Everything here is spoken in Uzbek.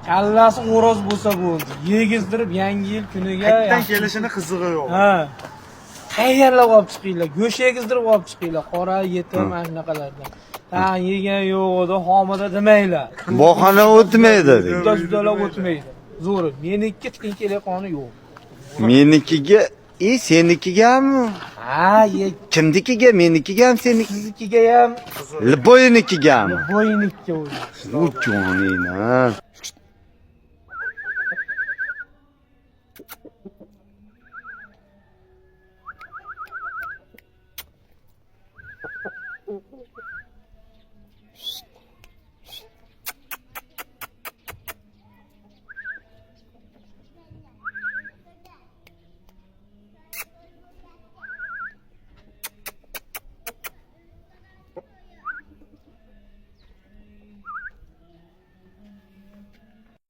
Kallasi o'roz bo'lsa bo'ldi. Yegizdirib yangi yil kuniga. Qayerdan kelishini qizig'i yo'q. Ha. Qayerlab olib chiqinglar? Go'sht yegizdirib olib chiqinglar. Qora, yetim, mana shunaqalardan. Tan yegan yo'q edi, homida demanglar. Bog'xona o'tmaydi. Judalar o'tmaydi. Zo'ri. Meniki qiyinchilikoni yo'q. Menikiga, senikigami? Ha, Kimnikiga? Menikiga ham seniki? siznikiga ham Boynikigami? bo'ynikka o'zi. Ujonina.